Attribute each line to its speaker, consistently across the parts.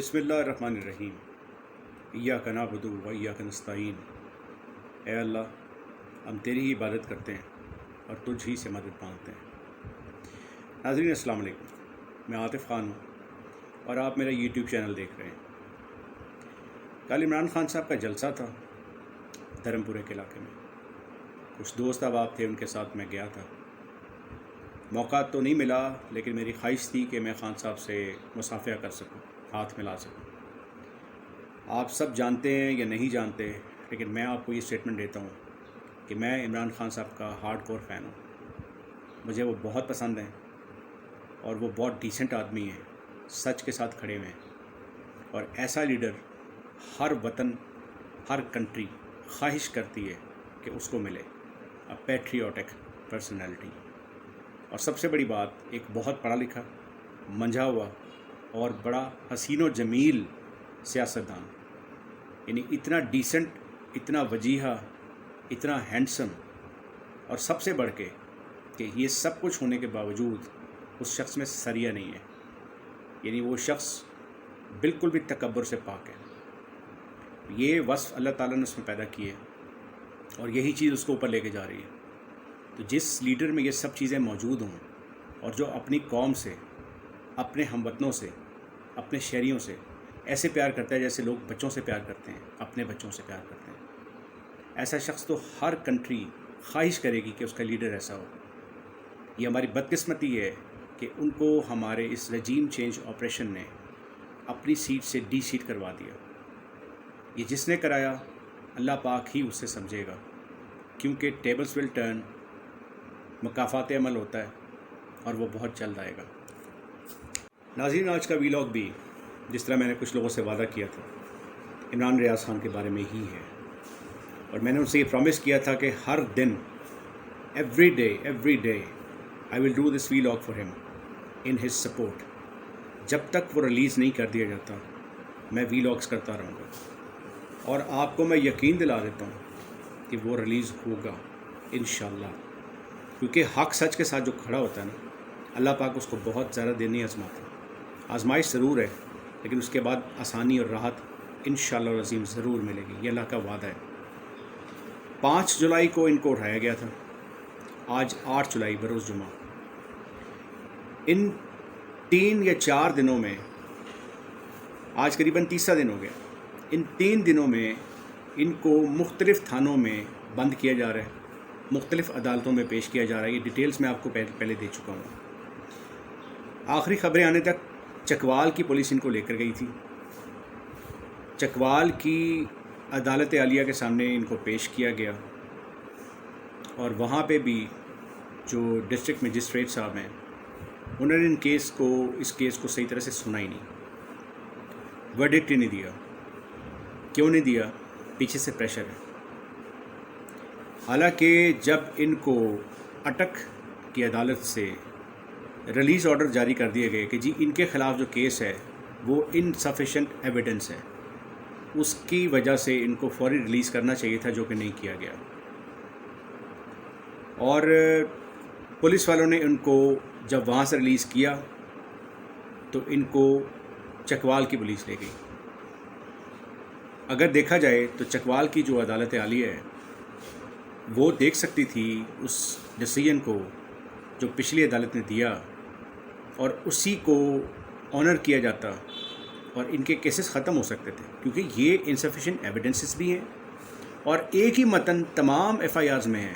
Speaker 1: بسم اللہ الرحمن الرحیم ایاک نعبد و ایاک نستعین۔ اے اللہ، ہم تیری ہی عبادت کرتے ہیں اور تجھ ہی سے مدد مانگتے ہیں۔ ناظرین السلام علیکم، میں عاطف خان ہوں اور آپ میرا یوٹیوب چینل دیکھ رہے ہیں۔ کل عمران خان صاحب کا جلسہ تھا دھرمپورے کے علاقے میں، کچھ دوست احباب تھے، ان کے ساتھ میں گیا تھا۔ موقع تو نہیں ملا، لیکن میری خواہش تھی کہ میں خان صاحب سے مصافحہ کر سکوں، ہاتھ ملا سکوں۔ آپ سب جانتے ہیں یا نہیں جانتے، لیکن میں آپ کو یہ اسٹیٹمنٹ دیتا ہوں کہ میں عمران خان صاحب کا ہارڈ کور فین ہوں۔ مجھے وہ بہت پسند ہیں اور وہ بہت ڈیسنٹ آدمی ہیں، سچ کے ساتھ کھڑے ہوئے ہیں، اور ایسا لیڈر ہر وطن، ہر کنٹری خواہش کرتی ہے کہ اس کو ملے، اے پیٹریوٹک پرسنالٹی۔ اور سب سے بڑی بات، ایک بہت پڑھا لکھا، منجھا ہوا اور بڑا حسین و جمیل سیاستدان، یعنی اتنا ڈیسنٹ، اتنا وجیہہ، اتنا ہینڈسم، اور سب سے بڑھ کے کہ یہ سب کچھ ہونے کے باوجود اس شخص میں سریہ نہیں ہے، یعنی وہ شخص بالکل بھی تکبر سے پاک ہے۔ یہ وصف اللہ تعالیٰ نے اس میں پیدا کی ہے اور یہی چیز اس کو اوپر لے کے جا رہی ہے۔ تو جس لیڈر میں یہ سب چیزیں موجود ہوں اور جو اپنی قوم سے، اپنے ہم وطنوں سے، اپنے شہریوں سے ایسے پیار کرتا ہے جیسے لوگ بچوں سے پیار کرتے ہیں، اپنے بچوں سے پیار کرتے ہیں، ایسا شخص تو ہر کنٹری خواہش کرے گی کہ اس کا لیڈر ایسا ہو۔ یہ ہماری بدقسمتی ہے کہ ان کو ہمارے اس رجیم چینج آپریشن نے اپنی سیٹ سے ڈی سیٹ کروا دیا۔ یہ جس نے کرایا، اللہ پاک ہی اس سے سمجھے گا، کیونکہ ٹیبلز ول ٹرن، مکافات عمل ہوتا ہے اور وہ بہت جلد آئے گا۔ ناظرین، آج کا ویلاگ بھی جس طرح میں نے کچھ لوگوں سے وعدہ کیا تھا، عمران ریاض خان کے بارے میں ہی ہے، اور میں نے ان سے یہ پرومس کیا تھا کہ ہر دن، every day I will do this vlog for him in his support. جب تک وہ ریلیز نہیں کر دیا جاتا میں ویلاگس کرتا رہوں گا، اور آپ کو میں یقین دلا دیتا ہوں کہ وہ ریلیز ہوگا انشاءاللہ، کیونکہ حق سچ کے ساتھ جو کھڑا ہوتا ہے نا، اللہ پاک اس کو بہت زیادہ دن نہیں آزماتا۔ آزمائش ضرور ہے، لیکن اس کے بعد آسانی اور راحت انشاءاللہ العظیم ضرور ملے گی، یہ اللہ کا وعدہ ہے۔ 5 جولائی کو ان کو اٹھایا گیا تھا، آج 8 جولائی بروز جمعہ۔ ان 3 یا 4 دنوں میں، آج قریباً تیسرا دن ہو گیا، ان 3 دنوں میں ان کو مختلف تھانوں میں بند کیا جا رہا ہے، مختلف عدالتوں میں پیش کیا جا رہا ہے۔ یہ ڈیٹیلز میں آپ کو پہلے دے چکا ہوں۔ آخری خبریں آنے تک چکوال کی پولیس ان کو لے کر گئی تھی، چکوال کی عدالت عالیہ کے سامنے ان کو پیش کیا گیا، اور وہاں پہ بھی جو ڈسٹرکٹ مجسٹریٹ صاحب ہیں، انہوں نے اس کیس کو صحیح طرح سے سنا ہی نہیں، ورڈکٹ ہی نہیں دیا۔ کیوں نہیں دیا؟ پیچھے سے پریشر ہے۔ حالانکہ جب ان کو اٹک کی عدالت سے ریلیز آرڈر جاری کر دیے گئے کہ جی ان کے خلاف جو کیس ہے وہ انسفیشینٹ ایویڈنس ہے، اس کی وجہ سے ان کو فوری ریلیز کرنا چاہیے تھا، جو کہ نہیں کیا گیا، اور پولیس والوں نے ان کو جب وہاں سے ریلیز کیا تو ان کو چکوال کی پولیس لے گئی۔ اگر دیکھا جائے تو چکوال کی جو عدالت عالیہ ہے وہ دیکھ سکتی تھی اس ڈیسیژن کو جو پچھلی عدالت نے دیا، اور اسی کو آنر کیا جاتا اور ان کے کیسز ختم ہو سکتے تھے، کیونکہ یہ انسفیشینٹ ایویڈنسز بھی ہیں اور ایک ہی متن تمام ایف آئی آرز میں ہے،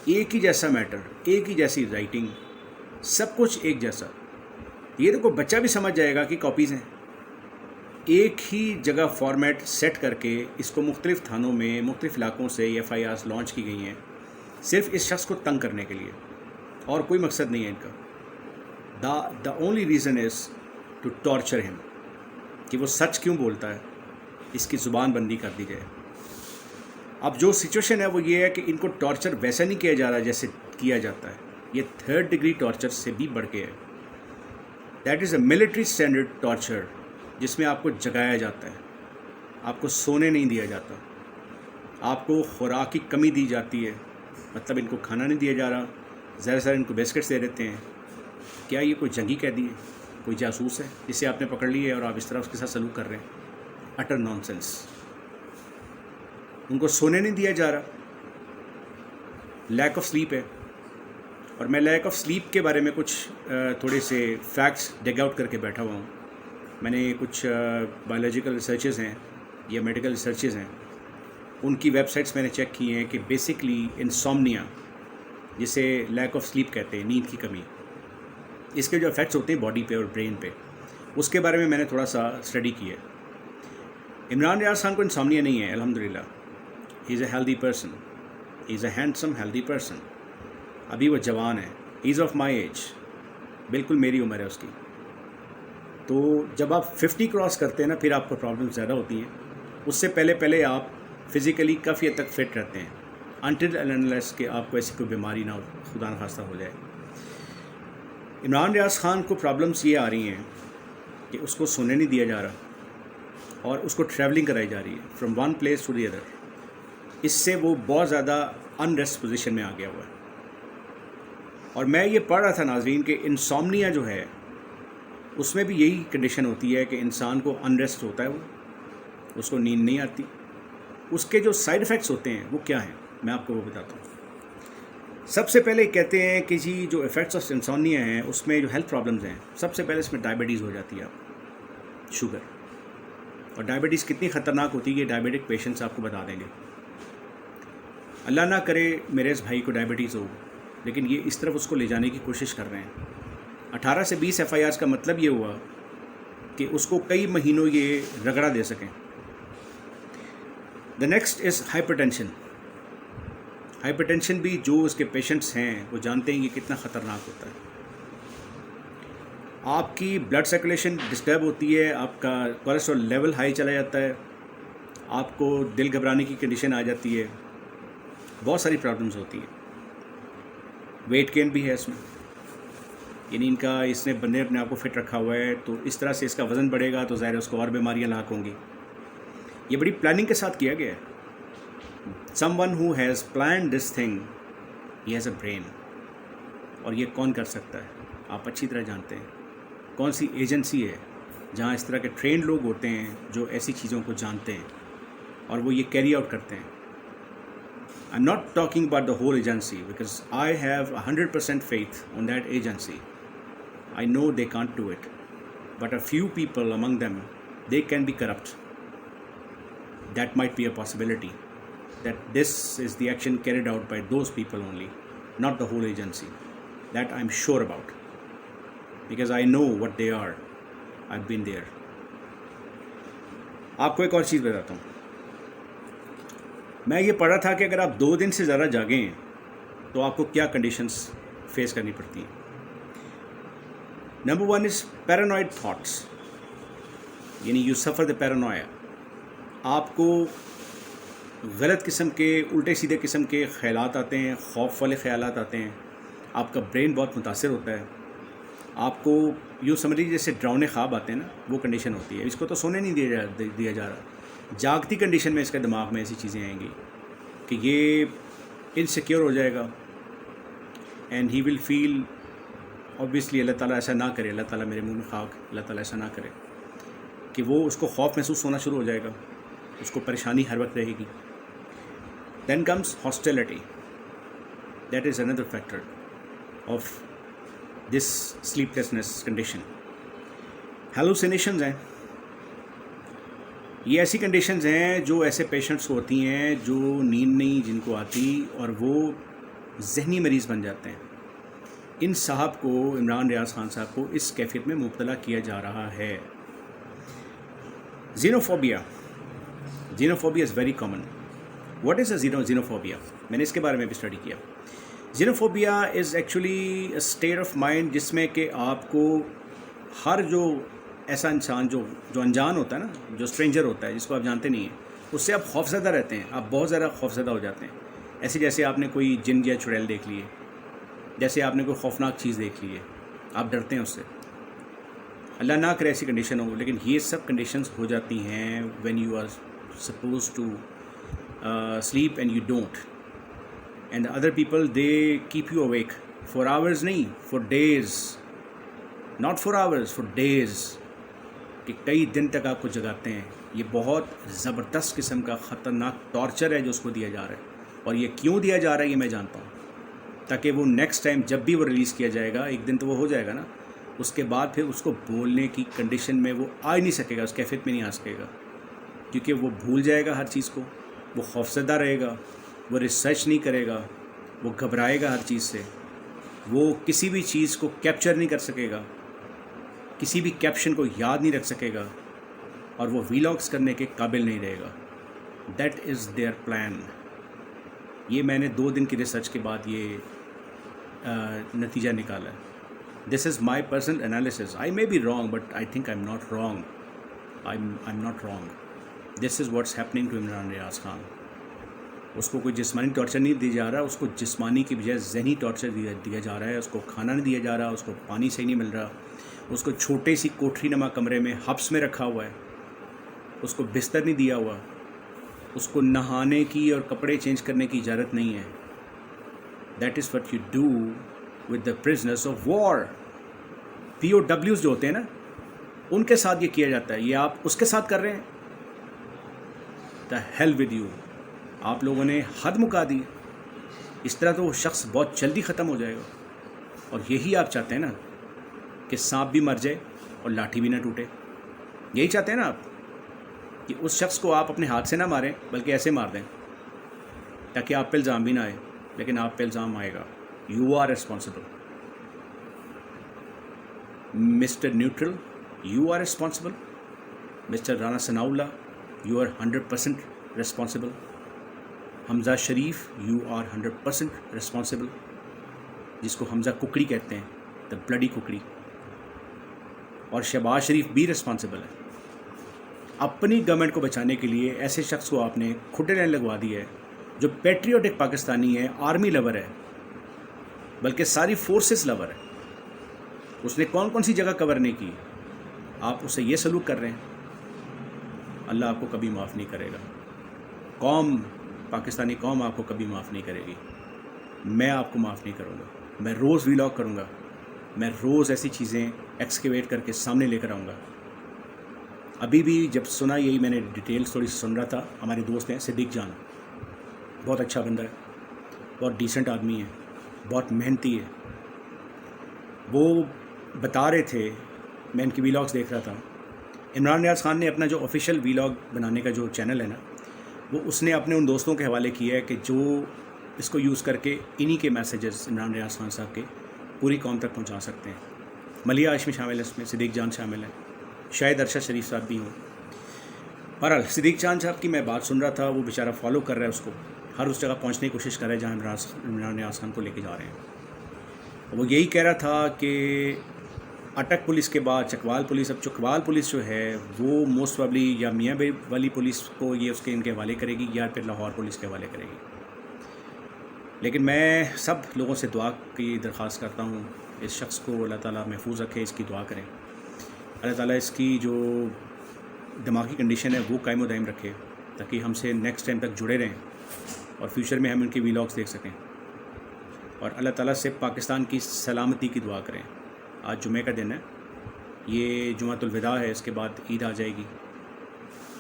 Speaker 1: ایک ہی جیسا میٹر، ایک ہی جیسی رائٹنگ، سب کچھ ایک جیسا۔ یہ تو کوئی بچہ بھی سمجھ جائے گا کہ کاپیز ہیں۔ ایک ہی جگہ فارمیٹ سیٹ کر کے اس کو مختلف تھانوں میں، مختلف علاقوں سے ایف آئی آرز لانچ کی گئی ہیں، صرف اس شخص کو تنگ کرنے کے لیے، اور کوئی مقصد نہیں ہے ان کا۔ The only reason is to torture ہم، کہ وہ سچ کیوں بولتا ہے، اس کی زبان بندی کر دی جائے۔ اب جو سچویشن ہے وہ یہ ہے کہ ان کو ٹارچر ویسا نہیں کیا جا رہا جیسے کیا جاتا ہے، یہ 3rd ڈگری ٹارچر سے بھی بڑھ کے ہے۔ That is a military standard torture, جس میں آپ کو جگایا جاتا ہے، آپ کو سونے نہیں دیا جاتا، آپ کو خوراک کی کمی دی جاتی ہے، مطلب ان کو کھانا نہیں دیا جا رہا، زہر ان کو بسکٹس دے دیتے ہیں۔ کیا یہ کوئی جنگی قیدی ہے؟ کوئی جاسوس ہے جسے آپ نے پکڑ لیا ہے اور آپ اس طرح اس کے ساتھ سلوک کر رہے ہیں. اٹر نان سینس. ان کو سونے نہیں دیا جا رہا, لیک آف سلیپ ہے. اور میں لیک آف سلیپ کے بارے میں کچھ تھوڑے سے فیکٹس ڈگ آؤٹ کر کے بیٹھا ہوا ہوں. میں نے کچھ بایولوجیکل ریسرچز ہیں یا میڈیکل ریسرچز ہیں, ان کی ویب سائٹس میں نے چیک کی ہیں کہ بیسکلی انسومنیا, جسے لیک آف سلیپ کہتے ہیں, نیند کی کمی, اس کے جو افیکٹس ہوتے ہیں باڈی پہ اور برین پہ, اس کے بارے میں نے تھوڑا سا اسٹڈی کی ہے. عمران ریاض خان کو انسومنیا نہیں ہے الحمدللہ. He is a healthy person, he is a handsome healthy person. ابھی وہ جوان ہے, ہی از آف مائی ایج, بالکل میری عمر ہے اس کی. تو جب آپ 50 کراس کرتے ہیں نا, پھر آپ کو پرابلم زیادہ ہوتی ہیں. اس سے پہلے آپ فزیکلی کافی حد تک فٹ رہتے ہیں, انٹل اینڈ انلیس کہ آپ کو ایسی کوئی بیماری نہ ہو, خدا نخواستہ ہو جائے. عمران ریاض خان کو پرابلمس یہ آ رہی ہیں کہ اس کو سونے نہیں دیا جا رہا اور اس کو ٹریولنگ کرائی جا رہی ہے from one place to the other. اس سے وہ بہت زیادہ ان ریسٹ پوزیشن میں آ گیا ہوا ہے. اور میں یہ پڑھ رہا تھا ناظرین کہ انسومنیا جو ہے اس میں بھی یہی کنڈیشن ہوتی ہے کہ انسان کو ان ریسٹ ہوتا ہے, وہ اس کو نیند نہیں آتی. اس کے جو سائیڈ افیکٹس ہوتے ہیں وہ کیا ہیں, میں آپ کو وہ بتاتا ہوں. سب سے پہلے کہتے ہیں کہ جی جو افیکٹس آف انسومنیا ہیں اس میں جو ہیلتھ پرابلمز ہیں, سب سے پہلے اس میں ڈائبٹیز ہو جاتی ہے, آپ شوگر. اور ڈائبٹیز کتنی خطرناک ہوتی ہے یہ ڈائبٹک پیشنٹس آپ کو بتا دیں گے. اللہ نہ کرے میرے اس بھائی کو ڈائبٹیز ہو, لیکن یہ اس طرف اس کو لے جانے کی کوشش کر رہے ہیں. 18 سے 20 FIRs کا مطلب یہ ہوا کہ اس کو کئی مہینوں یہ رگڑا دے سکیں. The next is hyper tension. Hyper tension بھی جو اس کے پیشنٹس ہیں وہ جانتے ہیں یہ کتنا خطرناک ہوتا ہے. آپ کی بلڈ سرکولیشن ڈسٹرب ہوتی ہے, آپ کا کولیسٹرول لیول ہائی چلا جاتا ہے, آپ کو دل گھبرانے کی کنڈیشن آ جاتی ہے, بہت ساری پرابلمز ہوتی ہیں. ویٹ گین بھی ہے اس میں, یعنی ان کا اس نے بندے اپنے آپ کو فٹ رکھا ہوا ہے, تو اس طرح سے اس کا وزن بڑھے گا تو ظاہر ہے اس کو اور بیماریاں لاحق ہوں گی. یہ بڑی پلاننگ کے ساتھ کیا گیا ہے. Some one who has planned this thing, he has a brain. اور یہ کون کر سکتا ہے آپ اچھی طرح جانتے ہیں. کون سی ایجنسی ہے جہاں اس طرح کے ٹرینڈ لوگ ہوتے ہیں جو ایسی چیزوں کو جانتے ہیں اور وہ یہ کیری آؤٹ کرتے ہیں. I'm not talking about the whole agency because I have 100% faith on that agency. I know they can't do it. But a few people among them, they can be corrupt. That might be a possibility. That this is the action carried out by those people only, not the whole agency. That I'm sure about. Because I know what they are. I've been there. آپ کو ایک اور چیز بتاتا ہوں. میں یہ پڑھا تھا کہ اگر آپ 2 دن سے زیادہ جاگیں تو آپ کو کیا کنڈیشنز فیس کرنی پڑتی ہیں. نمبر 1 از پیرانوائڈ تھاٹس, یعنی یو سفر دا پیرانویا. آپ کو غلط قسم کے, الٹے سیدھے قسم کے خیالات آتے ہیں, خوف والے خیالات آتے ہیں, آپ کا برین بہت متاثر ہوتا ہے, آپ کو یوں سمجھ لیجیے جیسے ڈراؤنے خواب آتے ہیں نا, وہ کنڈیشن ہوتی ہے. اس کو تو سونے نہیں دیا جا رہا. جاگتی کنڈیشن میں اس کے دماغ میں ایسی چیزیں آئیں گی کہ یہ انسیکیور ہو جائے گا, and he will feel, obviously اللہ تعالیٰ ایسا نہ کرے, اللہ تعالیٰ میرے منہ میں خاک, اللہ تعالیٰ ایسا نہ کرے, کہ وہ اس کو خوف محسوس ہونا شروع ہو جائے گا, اس کو پریشانی ہر وقت رہے گی. Then comes hostility. That is another factor of this sleeplessness condition. Hallucinations ہیں. یہ ایسی کنڈیشنز ہیں جو ایسے پیشنٹس ہوتی ہیں جو نیند نہیں جن کو آتی اور وہ ذہنی مریض بن جاتے ہیں. ان صاحب کو, عمران ریاض خان صاحب کو اس کیفیت میں مبتلا کیا جا رہا ہے. Xenophobia. Xenophobia is very common. What is a xenophobia? میں نے اس کے بارے میں بھی اسٹڈی کیا. Xenophobia is actually a state of mind جس میں کہ آپ کو ہر جو ایسا انسان جو انجان ہوتا ہے نا, جو اسٹرینجر ہوتا ہے, جس کو آپ جانتے نہیں ہیں, اس سے آپ خوفزدہ رہتے ہیں, آپ بہت زیادہ خوفزدہ ہو جاتے ہیں. ایسے جیسے آپ نے کوئی جن یا چڑیل دیکھ لیے, جیسے آپ نے کوئی خوفناک چیز دیکھ لی ہے, آپ ڈرتے ہیں اس سے. اللہ نہ کرے ایسی کنڈیشن ہو, لیکن یہ سب کنڈیشنز ہو جاتی ہیں when you are supposed to sleep and you don't, and other people they keep you awake for hours نہیں, for days. Not for hours, for days, کہ کئی دن تک آپ کو جگاتے ہیں. یہ بہت زبردست قسم کا خطرناک ٹارچر ہے جو اس کو دیا جا رہا ہے. اور یہ کیوں دیا جا رہا ہے یہ میں جانتا ہوں، تاکہ وہ نیکسٹ ٹائم جب بھی وہ ریلیز کیا جائے گا، ایک دن تو وہ ہو جائے گا نا، اس کے بعد پھر اس کو بولنے کی کنڈیشن میں وہ آ ہی نہیں سکے گا، اس کیفیت میں نہیں آ سکے گا، کیونکہ وہ بھول جائے گا ہر چیز کو، وہ خوفزدہ رہے گا، وہ ریسرچ نہیں کرے گا، وہ گھبرائے گا ہر چیز سے، وہ کسی بھی چیز کو کیپچر نہیں کر سکے گا، کسی بھی کیپشن کو یاد نہیں رکھ سکے گا، اور وہ ویلاگس کرنے کے قابل نہیں رہے گا. That is their plan. یہ میں نے 2 دن کی ریسرچ کے بعد یہ نتیجہ نکالا ہے. This is my personal analysis. I may be wrong but I think I am not wrong. I am not wrong. This is what's happening to Imran Riaz Khan. اس کو کوئی جسمانی ٹارچر نہیں دیا جا رہا، اس کو جسمانی کی بجائے ذہنی ٹارچر دیا جا رہا ہے. اس کو کھانا نہیں دیا جا رہا، اس کو پانی صحیح نہیں مل رہا، اس کو چھوٹے سی کوٹری نما کمرے میں حبس میں رکھا ہوا ہے، اس کو بستر نہیں دیا ہوا، اس کو نہانے کی اور کپڑے چینج کرنے کی اجازت نہیں ہے. That is what you do with the prisoners of war. POWs جو ہوتے ہیں نا، ان کے ساتھ یہ کیا جاتا ہے. یہ آپ اس کے ساتھ کر رہے ہیں. The hell with you. آپ لوگوں نے حد مکا دی. اس طرح تو وہ شخص بہت جلدی ختم ہو جائے گا. اور یہی آپ چاہتے ہیں نا، کہ سانپ بھی مر جائے اور لاٹھی بھی نہ ٹوٹے. یہی چاہتے ہیں نا آپ، کہ اس شخص کو آپ اپنے ہاتھ سے نہ ماریں بلکہ ایسے مار دیں تاکہ آپ پہ الزام بھی نہ آئے. لیکن آپ پہ الزام آئے گا. You are responsible. Mister neutral, you are responsible. Mister Rana Sanaullah, you are 100% responsible. Hamza Sharif, you are 100% responsible. جس کو حمزہ ککڑی کہتے ہیں، دا بلڈی ککڑی. اور شہباز شریف بھی ریسپانسبل ہے. اپنی گورنمنٹ کو بچانے کے لیے ایسے شخص کو آپ نے کھٹے لائن لگوا دی ہے، جو پیٹریوٹک پاکستانی ہے، آرمی لور ہے، بلکہ ساری فورسز لور ہے. اس نے کون کون سی جگہ کور نہیں کی. آپ اسے یہ سلوک کر رہے ہیں. اللہ آپ کو کبھی معاف نہیں کرے گا. پاکستانی قوم آپ کو کبھی معاف نہیں کرے گی. میں آپ کو معاف نہیں کروں گا. میں روز ویلاگ کروں گا. میں روز ایسی چیزیں ایکسکیویٹ کر کے سامنے لے کر آؤں گا. ابھی بھی جب سنا، یہی میں نے ڈیٹیلز تھوڑی سن رہا تھا. ہمارے دوست ہیں صدیق جان، بہت اچھا بندہ ہے، بہت ڈیسنٹ آدمی ہے، بہت محنتی ہے. وہ بتا رہے تھے، میں ان کی ویلاگز دیکھ رہا تھا. عمران ریاض خان نے اپنا جو آفیشیل ویلاگ بنانے کا جو چینل ہے نا، وہ اس نے اپنے ان دوستوں کے حوالے کیا ہے کہ جو اس کو یوز کر کے انہی کے میسیجز عمران ریاض خان صاحب کے پوری قوم تک پہنچا سکتے ہیں. ملیح ہاشمی شامل ہے اس میں، صدیق جان شامل ہیں، شاید ارشد شریف صاحب بھی ہوں. بہرحال صدیق جان صاحب کی میں بات سن رہا تھا. وہ بیچارہ فالو کر رہا ہے اس کو، ہر اس جگہ پہنچنے کی کوشش کر رہا ہے جہاں عمران ریاض خان کو لے کے جا رہے ہیں. وہ یہی کہہ رہا تھا کہ اٹک پولیس کے بعد چکوال پولیس، اب چکوال پولیس جو ہے وہ موسٹ پرابلی یا میاں والی پولیس کو یہ اس کے ان کے حوالے کرے گی، یا پھر لاہور پولیس کے حوالے کرے گی. لیکن میں سب لوگوں سے دعا کی درخواست کرتا ہوں، اس شخص کو اللہ تعالیٰ محفوظ رکھے، اس کی دعا کریں. اللہ تعالیٰ اس کی جو دماغی کنڈیشن ہے وہ قائم و دائم رکھے، تاکہ ہم سے نیکسٹ ٹائم تک جڑے رہیں اور فیوچر میں ہم ان کی ویلاگس دیکھ سکیں. اور اللہ تعالیٰ سے پاکستان کی سلامتی کی دعا کریں. آج جمعہ کا دن ہے، یہ جمعۃ الوداع ہے، اس کے بعد عید آ جائے گی.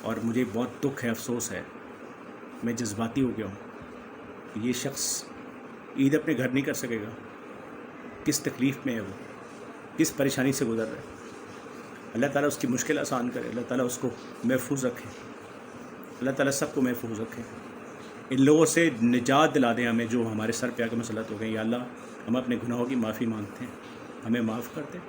Speaker 1: اور مجھے بہت دکھ ہے، افسوس ہے، میں جذباتی ہو گیا ہوں. یہ شخص عید اپنے گھر نہیں کر سکے گا. کس تکلیف میں ہے وہ، کس پریشانی سے گزر رہا ہے. اللہ تعالیٰ اس کی مشکل آسان کرے. اللہ تعالیٰ اس کو محفوظ رکھے. اللہ تعالیٰ سب کو محفوظ رکھے. ان لوگوں سے نجات دلا دیں ہمیں جو ہمارے سر پہ آ کے مسلط ہو گئے. یا اللہ، ہم اپنے گناہوں کی معافی مانگتے ہیں، ہمیں معاف کر دیں.